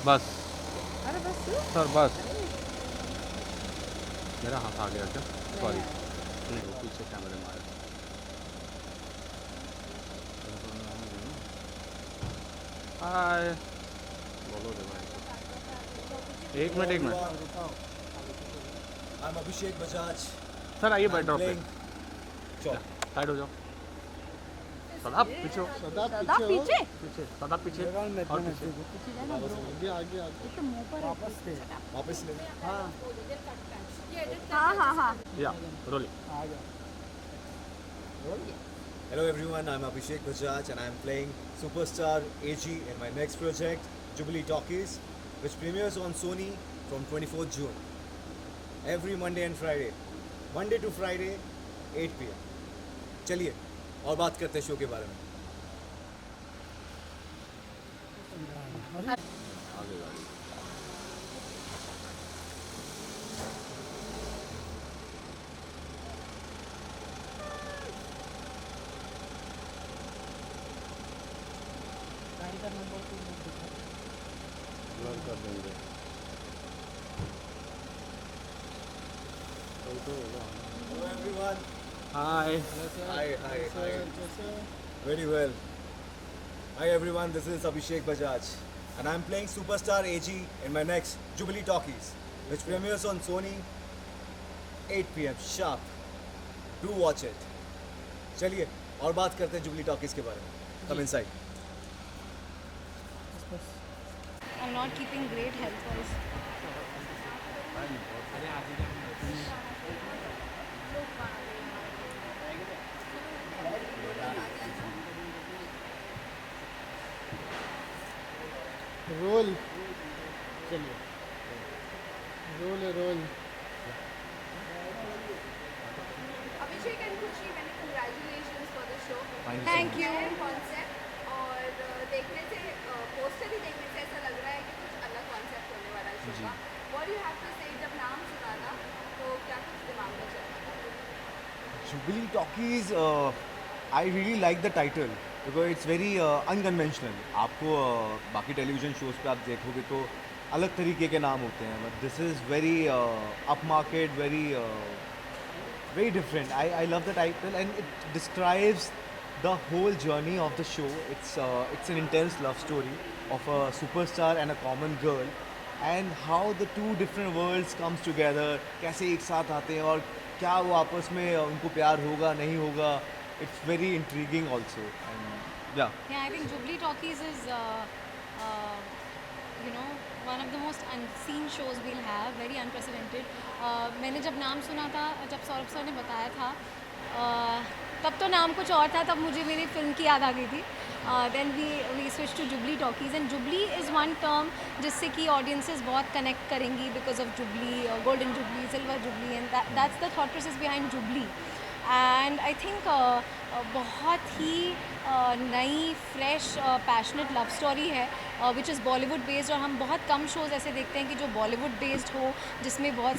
बस अरे बस सर बस मेरा हाथ आ गया क्या सॉरी नहीं वो पीछे कैमरे में आया हाय बोलो दे भाई एक minute I'm Abhishek Bajaj. Sir आइए I'm बैठ ड्रॉप पे playing. Sure. साइड हो जाओ सदा पीछे हो सदा पीछे सदा पीछे और पीछे आगे आगे आगे तो मुंह पर वापस ले. हाँ या rolling Hello everyone, I'm Abhishek Bajaj and I'm playing Superstar AG in my next project, Jubilee Talkies, which premieres on Sony from 24th June. Every Monday and Friday. Monday to Friday, 8 p.m. चलिए और बात करते हैं show के बारे में. आगे गाड़ी गाड़ी का नंबर तो नहीं दिखा ब्लर कर देंगे Hello everyone. Hi Hi. Very well. Hi everyone, this is Abhishek Bajaj and I'm playing Superstar AG in my next Jubilee Talkies, which premieres on Sony 8 p.m. sharp. Do watch it. चलिए और बात करते हैं jubilee talkies के बारे में. Come inside. I'm not keeping great health wise. Roll चलिए roll Abhishek and Khushi, many congratulations for the show. Thank you. नया कॉन्सेप्ट और देखने से पोस्टर ही देखने से ऐसा लग रहा है कि कुछ अलग कॉन्सेप्ट होने वाला है शो का. What do you have to say जब नाम सुना था तो क्या कुछ दिमाग में चल रहा था? Jubilee Talkies, I really like the title because it's very unconventional. आपको बाकी टेलीविजन शोज पे आप देखोगे तो अलग तरीके के नाम होते हैं, but this is very upmarket, very different. I love the title and it describes the whole journey of the show. It's an intense love story of a superstar and a common girl and how the two different worlds comes together. कैसे एक साथ आते हैं और क्या वो आपस में उनको प्यार होगा नहीं होगा. It's very intriguing also and yeah. Yeah, I think Jubilee Talkies is, one of the most unseen shows we'll have, very unprecedented. मैंने जब नाम सुना था, जब सौरभ सर ने बताया था, तब तो नाम कुछ और था, तब मुझे मेरी फिल्म की याद आ गई थी. Then we switched to Jubilee Talkies and Jubilee is one term जिससे कि audiences बहुत connect करेंगी because of Jubilee, Golden Jubilee, Silver Jubilee and that's the thought process behind Jubilee. And I think बहुत ही नई फ्रेश पैशनेट लव स्टोरी है which is Bollywood based और हम बहुत कम शोज़ ऐसे देखते हैं कि जो बॉलीवुड बेस्ड हो जिसमें बहुत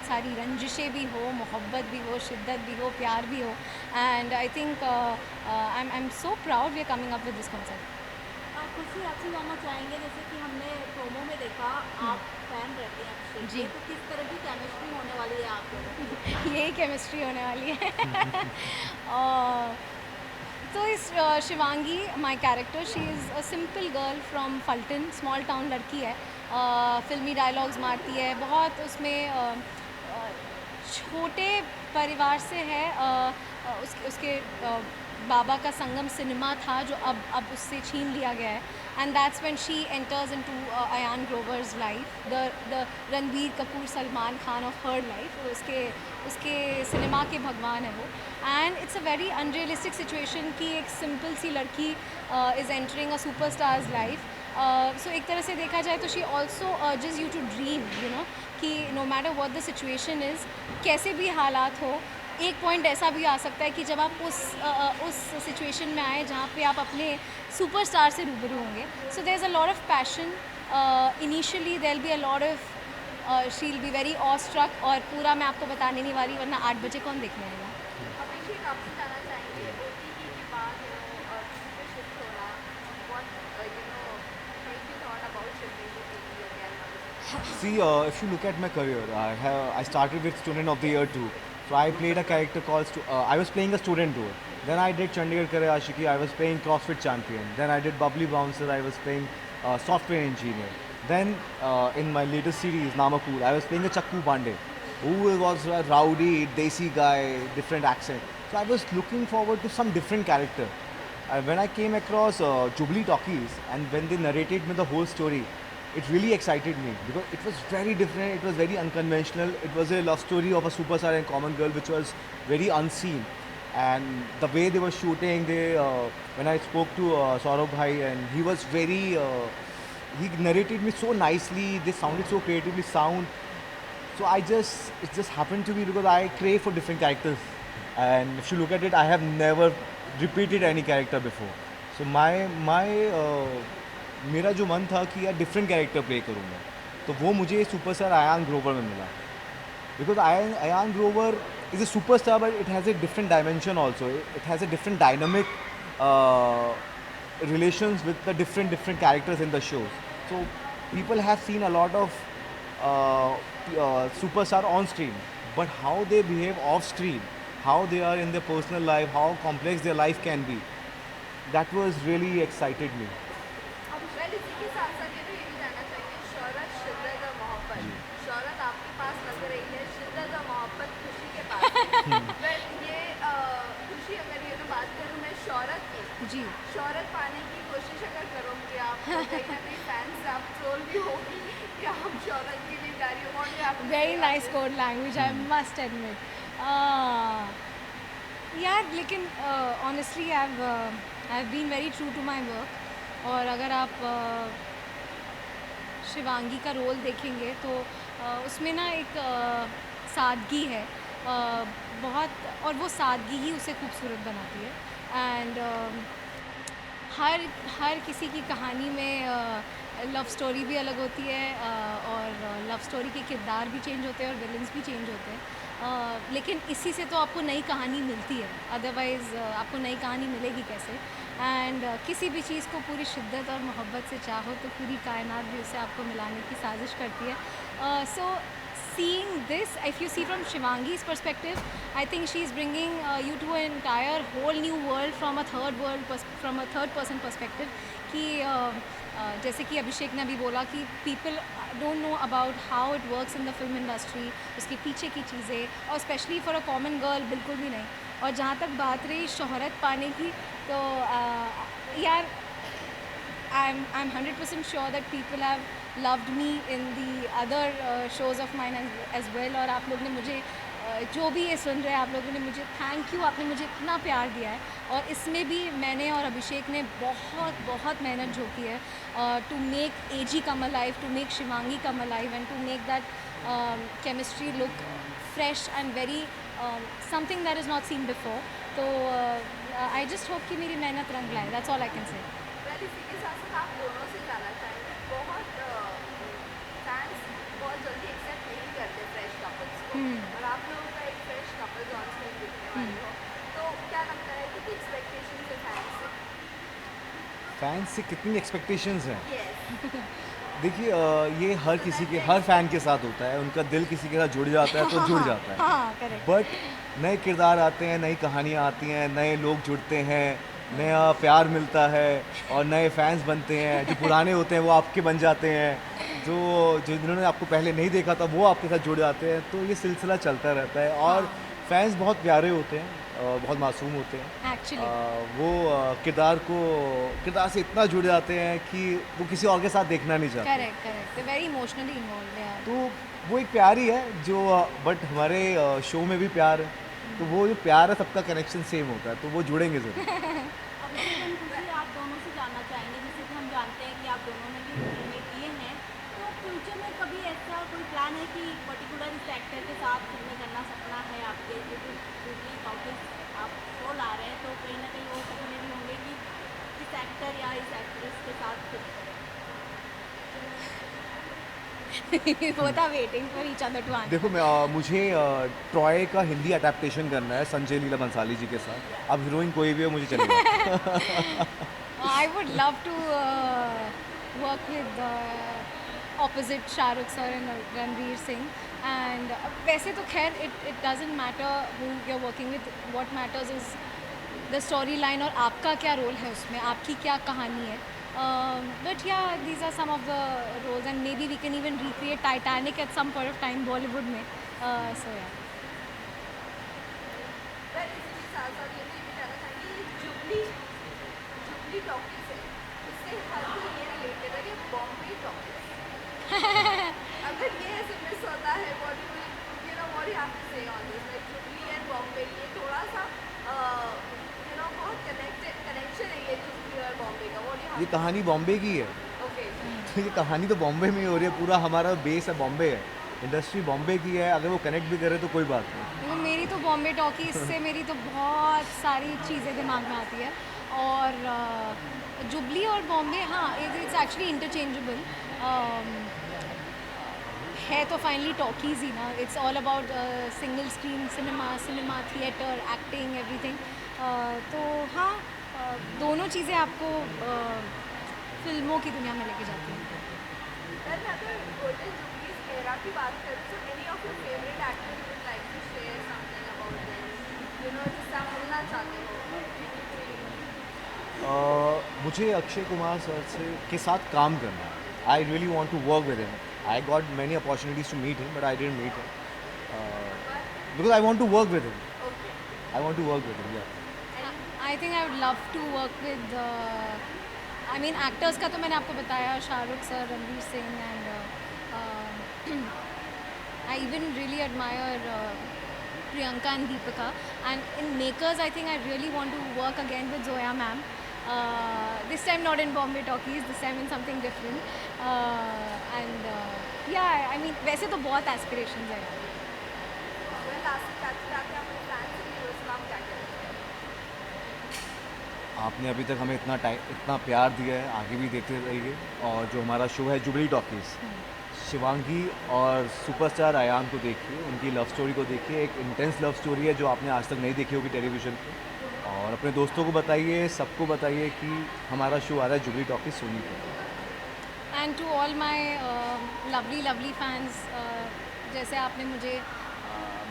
सारी रंजिशें भी हो, मोहब्बत भी हो, शिद्दत भी हो, प्यार भी हो. And I think I am so proud we are coming up with this concept. Khushi आपसे जानना चाहेंगे जैसे कि हमने प्रोमो में देखा आप फैन रहते हैं अभिषेक जी. के, तो किस तरह की केमिस्ट्री होने वाली है आप दोनों की? यही केमिस्ट्री होने वाली है. तो इस Shivangi my character she is a simple girl from Phaltan, small town लड़की है. फिल्मी डायलॉग्स मारती है बहुत, उसमें छोटे परिवार से है. उसके बाबा का संगम सिनेमा था जो अब उससे छीन लिया गया है. And that's when she enters into Ayan Grover's life, the Ranbir Kapoor Salman Khan of her life. उसके सिनेमा के भगवान है वो. And it's a very unrealistic situation कि एक सिंपल सी लड़की is entering a superstar's life. So एक तरह से देखा जाए तो she also urges you to dream, कि no matter what the situation is, कैसे भी हालात हो, एक पॉइंट ऐसा भी आ सकता है कि जब आप उस सिचुएशन में आए जहाँ पे आप अपने सुपरस्टार से रूबरू होंगे. So there is a lot of passion. Initially there will be a lot of she will be very awestruck और पूरा मैं आपको बताने नहीं वाली वरना 8 बजे कौन देखने आएगा. अभिषेक आपसे जानना चाहेंगे OTT के बाद टीवी पे शिफ्ट हो रहा, what See, if you look at my career, I started with Student of the Year 2. So I played a character called, I was playing a student role. Then I did Chandigarh Kare Ashiki, I was playing CrossFit champion. Then I did Bubbly Bouncer, I was playing software engineer. Then in my latest series, Namakool, I was playing a Chakku Pandey, who was a rowdy, desi guy, different accent. So I was looking forward to some different character. When I came across Jubilee Talkies and when they narrated me the whole story, it really excited me because it was very different, it was very unconventional. It was a love story of a superstar and common girl which was very unseen. And the way they were shooting, when I spoke to Saurabh Bhai, and he was very, he narrated me so nicely, they sounded so creatively sound. So it just happened to be because I crave for different characters. And if you look at it, I have never repeated any character before. So मेरा जो मन था कि यार different character play करूँ मैं, तो वो मुझे सुपरस्टार अयान ग्रोवर में मिला. Because Ayan Grover is a superstar, but it has a different dimension also. It has a different dynamic relations with the different characters in the shows. So people have seen a lot of superstar on screen, but how they behave off screen, how they are in their personal life, how complex their life can be, that was really excited me. Well इसी के साथ साथ ये भी जानना चाहिए शोहरत, शिद्दत और मोहब्बत. शोहरत आपके पास लग रही है, शिद्दत और मोहब्बत खुशी के पास है. वेल ये खुशी, अगर ये तो बात करूँ मैं शोहरत की, जी. शोहरत पाने की कोशिश अगर करूँगी आप, तो कहीं ना कहीं फैंस आप ट्रोल भी होगी कि आप शोहरत के लिए जा रही हो. Very nice code language, I must admit. यार लेकिन honestly I've been very true to my work. और अगर आप शिवांगी का रोल देखेंगे तो उसमें ना एक सादगी है बहुत, और वो सादगी ही उसे खूबसूरत बनाती है. एंड हर किसी की कहानी में लव स्टोरी भी अलग होती है, और लव स्टोरी के किरदार भी चेंज होते हैं और विलन्स भी चेंज होते हैं. लेकिन इसी से तो आपको नई कहानी मिलती है, अदरवाइज़ आपको नई कहानी मिलेगी कैसे. एंड किसी भी चीज़ को पूरी शिद्दत और मोहब्बत से चाहो तो पूरी कायनात भी उसे आपको मिलाने की साजिश करती है. सो seeing this, if you see from Shivangi's perspective, I think she's bringing you to an entire whole new world from a third person perspective. कि जैसे कि अभिषेक ने अभी बोला कि people don't know about how it works in the film industry, उसके पीछे की चीज़ें, और especially for a common girl बिल्कुल भी नहीं. और जहाँ तक बात रही शोहरत पाने की, तो यार I'm 100% sure that people have loved me in the other shows of mine as well. और आप लोग ने मुझे जो भी ये सुन रहे हैं, आप लोगों ने मुझे थैंक यू, आपने मुझे इतना प्यार दिया है. और इसमें भी मैंने और अभिषेक ने बहुत मेहनत झोंकी है to make AG come alive, to make Shivangi come alive, and to make that chemistry look fresh and very something that is not seen before. तो आई जस्ट होप कि मेरी मेहनत रंग लाए. That's all I can say. Well इसी के साथ साथ आप दोनों से जानना चाहेंगे, बहुत फैंस बहुत जल्दी एक्सेप्ट नहीं करते फ्रेश कपल्स को, और आप लोगों का एक फ्रेश कपल ऑन स्क्रीन दिखने वाली हो, तो क्या लगता है कि एक्सपेक्टेशन है फैंस से कितनी एक्सपेक्टेशंस हैं? Yes. देखिए ये हर किसी के, हर फैन के साथ होता है. उनका दिल किसी के साथ जुड़ जाता है तो जुड़ जाता है. हाँ करेक्ट. बट नए किरदार आते हैं, नई कहानियाँ आती हैं, नए लोग जुड़ते हैं, नया प्यार मिलता है और नए फैंस बनते हैं. जो पुराने होते हैं वो आपके बन जाते हैं, जो जिन्होंने आपको पहले नहीं देखा था वो आपके साथ जुड़ जाते हैं. तो ये सिलसिला चलता रहता है. और फैंस बहुत प्यारे होते हैं, बहुत मासूम होते हैं. एक्चुअली वो किरदार से इतना जुड़ जाते हैं कि वो किसी और के साथ देखना नहीं चाहते. करेक्ट वेरी इमोशनली इन्वॉल्व है. तो वो एक प्यार ही है जो, बट हमारे शो में भी प्यार है, तो वो जो प्यार है सबका कनेक्शन सेम होता है, तो वो जुड़ेंगे ज़रूर. अभिषेक खुशी आप दोनों से जानना चाहेंगे, जैसे कि हम जानते हैं कि आप दोनों ने भी फिल्में किए हैं, तो फ्यूचर में कभी ऐसा कोई प्लान है कि पर्टिकुलर इस एक्टर के साथ फिल्में करना सपना है आपके, क्योंकि दूसरी टॉपिक आप शो ला रहे हैं, तो कहीं ना कहीं वो सपने भी होंगे कि इस एक्टर या इस एक्ट्रेस के साथ film both are waiting for each other to answer. देखो मुझे ट्रॉय का हिंदी अडेप्टेशन करना है संजय लीला बंसाली जी के साथ. अब हीरोइन कोई भी हो मुझे चलेगा. I would love to work with opposite Shahrukh sir and Ranveer Singh. And वैसे तो खैर it doesn't matter who you're working with. What matters is the storyline और आपका क्या role है उसमें, आपकी क्या कहानी है. But yeah, these are some of the roles, and maybe we can even recreate Titanic at some point of time Bollywood में. So yeah. मैं इसी के साथ साथ ये भी कहना चाहूँगी जुबली टॉकीज है, इससे हर कोई ये रिलेटेड है कि बॉम्बे टॉकीज अगर ये ऐसे मिस होता है Bollywood, you know what you have to say on this, like Jubilee and Bombay ये थोड़ा सा यू नो बहुत कनेक्शन है ये जुबली और बॉम्बे का. व्हाट यू ये कहानी बॉम्बे की है, ओके तो ये कहानी तो बॉम्बे में ही हो रही है, पूरा हमारा बेस है बॉम्बे है, इंडस्ट्री बॉम्बे की है, अगर वो कनेक्ट भी करे तो कोई बात नहीं. वो मेरी तो बॉम्बे टॉकीज से मेरी तो बहुत सारी चीज़ें दिमाग में आती है. और जुबली और बॉम्बे, हाँ, इट्स एक्चुअली इंटरचेंजेबल है. तो फाइनली टॉकीज़ ही ना, it's all about single screen cinema theatre, acting, everything. तो हाँ, दोनों चीज़ें आपको फिल्मों की दुनिया में लेके जाती हैं. देन अगर गोल्डन जुबलीज एरा की बात करें तो any of your favourite actors you would like to share something about them, you know जिससे आप मिलना चाहते हो. मुझे अक्षय कुमार सर से के साथ काम करना है. I really want to work with him. I got many opportunities to meet him, but I didn't meet him because I want to work with him. I want to work with him. I think I would love to work with, I mean actors का तो मैंने आपको बताया, Shahrukh sir, Ranveer Singh, and I even really admire Priyanka and Deepika. And in makers, I think I really want to work again with Zoya ma'am. This time not in Bombay Talkies, this time in something different. And yeah, I mean वैसे तो बहुत aspirations है. Well last तक आके अपने fans के लिए उसका आप क्या करेंगे? आपने अभी तक हमें इतना प्यार दिया है, आगे भी देते रहिए. और जो हमारा शो है जुबली टॉकीज़, शिवांगी और सुपरस्टार अयान को देखिए, उनकी लव स्टोरी को देखिए. एक इंटेंस लव स्टोरी है जो आपने आज तक नहीं देखी होगी टेलीविज़न पे. और अपने दोस्तों को बताइए, सबको बताइए कि हमारा शो आ रहा है जुबली टॉकीज़ सोनी पे. And to all my lovely fans, जैसे आपने मुझे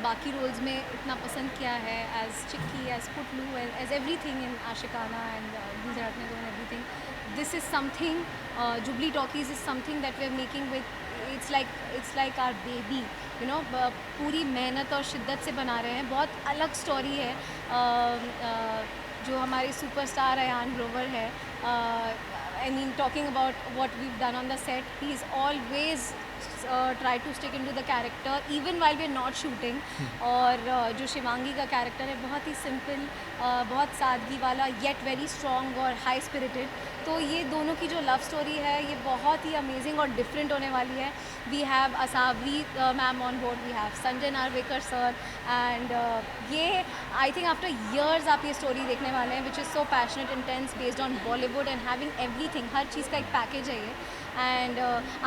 बाकी रोल्स में इतना पसंद किया है, as Chikki, as Putlu, as everything in Aashiqana and these are and everything, this is something, Jubilee Talkies is something that we are making with, it's like our baby, you know. पूरी मेहनत और शिद्दत से बना रहे हैं. बहुत अलग स्टोरी है. जो हमारे सुपरस्टार अयान ग्रोवर है, I mean talking about what we've done on the set, he's always tried to stick into the character even while we're not shooting. और जो शिवांगी का कैरेक्टर है बहुत ही सिंपल, बहुत सादगी वाला, yet very strong और high spirited. तो ये दोनों की जो लव स्टोरी है ये बहुत ही अमेजिंग और डिफरेंट होने वाली है. We have Asavari ma'am on board, we have Sanjay Narvekar sir, and ये आई थिंक आफ्टर ईयर्स आप ये स्टोरी देखने वाले हैं, which is so passionate, intense, based on Bollywood and having everything, हर चीज़ का एक पैकेज है ये. एंड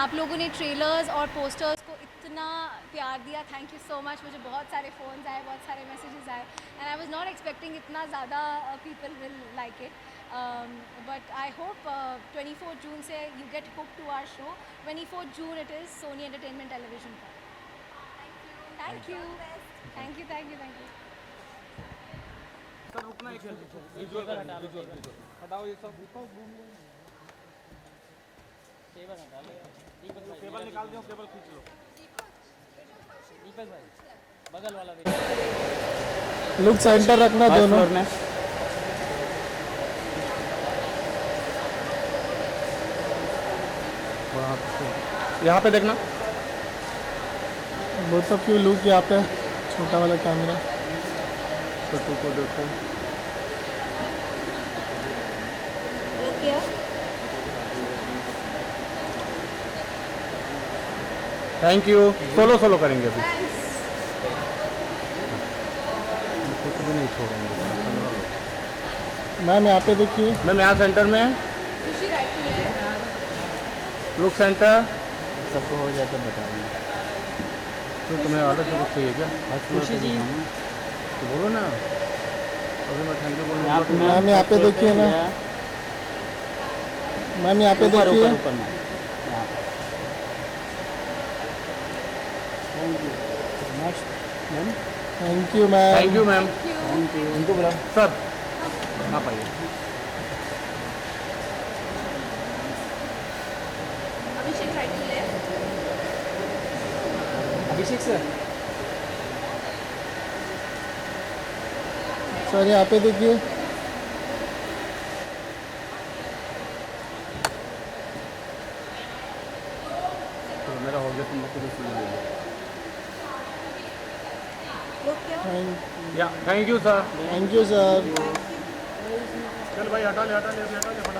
आप लोगों ने ट्रेलर्स और पोस्टर्स को इतना प्यार दिया, थैंक यू सो मच. मुझे बहुत सारे फ़ोन्स आए, बहुत सारे मैसेजेस आए, and I was not expecting इतना ज़्यादा people will like it. But I hope 24 June से you get hook to our show. 24 June it is Sony Entertainment Television पर. Thank you. हटाओ ये सब केबल निकाल दो, केबल खींच लो. दीपक भाई बगल वाला लुक सेंटर रखना दोनों. यहाँ पे देखना. बोथ ऑफ यू लुक यहाँ पे, छोटा वाला कैमरा. छोटू को देखो. Thank you. सोलो करेंगे अभी. कुछ भी नहीं छोड़ेंगे. मैम यहाँ पे देखिए. मैम यहाँ सेंटर में लुक सेंटर. सबको हो जाए तो बताइए. तो तुम्हें ऑर्डर सब चाहिए क्या? खुशी जी तो बोलो ना. अभी मैं थैंक यू बोलूँगा. मैम यहाँ पे देखिए ना. मैम यहाँ पे देखिए. Next ma'am thank you ma'am. Thank you ma'am Thank you. उनको बुलाओ सब आप आइए अभिषेक टाइटल ले अभिषेक सर सर यहाँ पे देखिए। तो मेरा हो गया तुम लोग को सुन लीजिए या thank you sir thank you sir. चल भाई हटा ले फटाफट